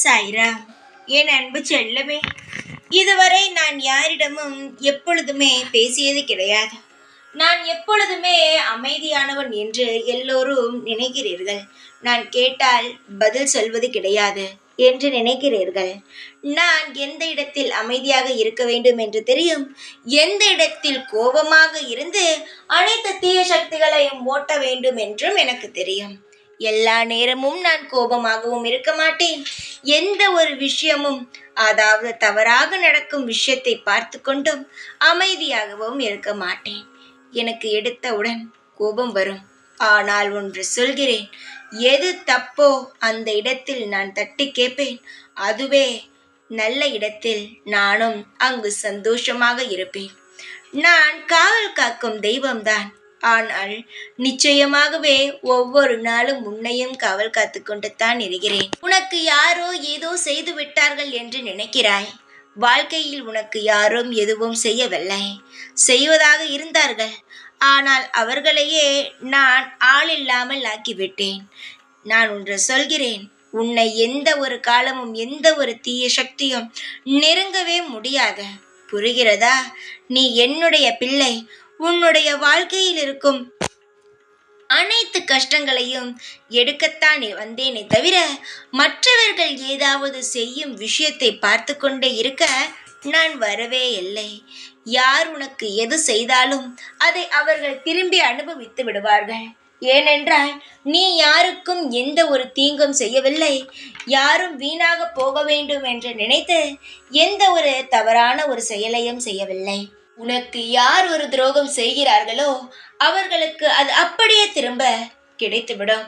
சாய்ராம், என் அன்பு செல்லமே, இதுவரை நான் யாரிடமும் எப்பொழுதுமே பேசியது கிடையாது. நான் எப்பொழுதுமே அமைதியானவன் என்று எல்லோரும் நினைக்கிறீர்கள். நான் கேட்டால் பதில் சொல்வது கிடையாது என்று நினைக்கிறீர்கள். நான் எந்த இடத்தில் அமைதியாக இருக்க வேண்டும் என்று தெரியும். எந்த இடத்தில் கோபமாக இருந்து அனைத்து தீய சக்திகளையும் ஓட்ட வேண்டும் என்றும் எனக்கு தெரியும். எல்லா நேரமும் நான் கோபமாகவும் இருக்க மாட்டேன். எந்த ஒரு விஷயமும், அதாவது தவறாக நடக்கும் விஷயத்தை பார்த்து கொண்டும் அமைதியாகவும் இருக்க மாட்டேன். எனக்கு எடுத்தவுடன் கோபம் வரும். ஆனால் ஒன்று சொல்கிறேன், எது தப்போ அந்த இடத்தில் நான் தட்டி கேட்பேன். அதுவே நல்ல இடத்தில் நானும் அங்கு சந்தோஷமாக இருப்பேன். நான் காவல் காக்கும் தெய்வம்தான். ஆனால் நிச்சயமாகவே ஒவ்வொரு நாளும் உன்னையும் காவல் காத்து கொண்டு தான் இருக்கிறேன். உனக்கு யாரோ ஏதோ செய்து விட்டார்கள் என்று நினைக்கிறாய். வாழ்க்கையில் உனக்கு யாரும் எதுவும் செய்யவில்லை. செய்வதாக இருந்தார்கள். ஆனால் அவர்களையே நான் ஆளில்லாமல் ஆக்கிவிட்டேன். நான் ஒன்று சொல்கிறேன், உன்னை எந்த ஒரு காலமும் எந்த ஒரு தீய சக்தியும் நெருங்கவே முடியாது. புரிகிறதா? நீ என்னுடைய பிள்ளை. உன்னுடைய வாழ்க்கையில் இருக்கும் அனைத்து கஷ்டங்களையும் எடுக்கத்தான் வந்தேனே தவிர மற்றவர்கள் ஏதாவது செய்யும் விஷயத்தை பார்த்து கொண்டே இருக்க நான் வரவே இல்லை. யார் உனக்கு எது செய்தாலும் அதை அவர்கள் திரும்பி அனுபவித்து விடுவார்கள். ஏனென்றால் நீ யாருக்கும் எந்த ஒரு தீங்கும் செய்யவில்லை. யாரும் வீணாக போக வேண்டும் என்று நினைத்து எந்த ஒரு தவறான ஒரு செயலையும் செய்யவில்லை. உனக்கு யார் ஒரு துரோகம் செய்கிறார்களோ அவர்களுக்கு அது அப்படியே திரும்ப கிடைத்துவிடும்.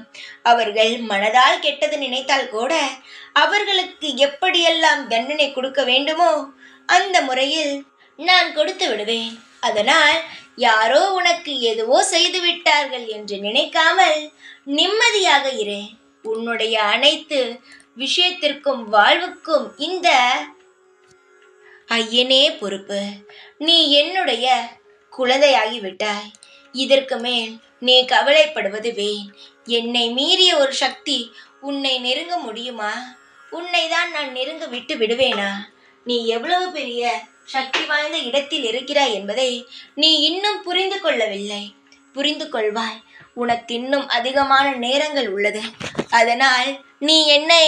அவர்கள் மனதால் கெட்டது நினைத்தால் கூட அவர்களுக்கு எப்படியெல்லாம் தண்டனை கொடுக்க வேண்டுமோ அந்த முறையில் நான் கொடுத்து விடுவேன். அதனால் யாரோ உனக்கு எதுவோ செய்து விட்டார்கள் என்று நினைக்காமல் நிம்மதியாக இரு. உன்னுடைய அனைத்து விஷயத்திற்கும் வாழ்வுக்கும் இந்த ஐயனே பொறுப்பு. நீ என்னுடைய குழந்தையாகிவிட்டாய். இதற்கு மேல் நீ கவலைப்படுவது வேன். என்னை மீறிய ஒரு சக்தி உன்னை நெருங்க முடியுமா? உன்னை தான் நான் நெருங்க விட்டு விடுவேனா? நீ எவ்வளவு பெரிய சக்தி வாய்ந்த இடத்தில் இருக்கிறாய் என்பதை நீ இன்னும் புரிந்து கொள்ளவில்லை. புரிந்து கொள்வாய். உனக்கு இன்னும் அதிகமான நேரங்கள் உள்ளது. அதனால் நீ என்னை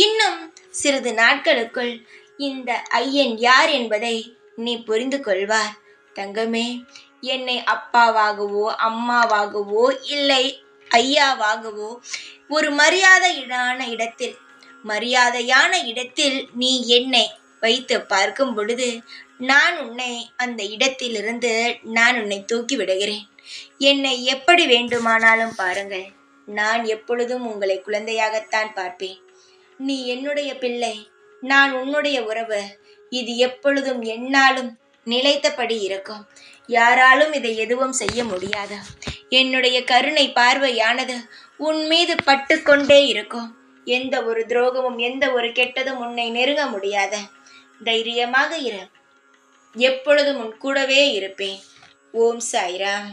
இன்னும் சிறிது நாட்களுக்குள் இந்த ஐயன் யார் என்பதை நீ புரிந்து கொள்வார். தங்கமே, என்னை அப்பாவாகவோ அம்மாவாகவோ இல்லை ஐயாவாகவோ ஒரு மரியாதையான இடத்தில் நீ என்னை வைத்து பார்க்கும் பொழுது நான் உன்னை அந்த இடத்திலிருந்து நான் உன்னை தூக்கி விடுகிறேன். என்னை எப்படி வேண்டுமானாலும் பாருங்கள். நான் எப்பொழுதும் உங்களை குழந்தையாகத்தான் பார்ப்பேன். நீ என்னுடைய பிள்ளை, நான் உன்னுடைய உறவு. இது எப்பொழுதும் என்னாலும் நிலைத்தபடி இருக்கும். யாராலும் இதை எதுவும் செய்ய முடியாது. என்னுடைய கருணை பார்வையானது உன் மீது பட்டு கொண்டே இருக்கும். எந்த ஒரு துரோகமும் எந்த ஒரு கெட்டதும் உன்னை நெருங்க முடியாது. தைரியமாக இரு. எப்பொழுதும் உன் கூடவே இருப்பேன். ஓம் சாய்ராம்.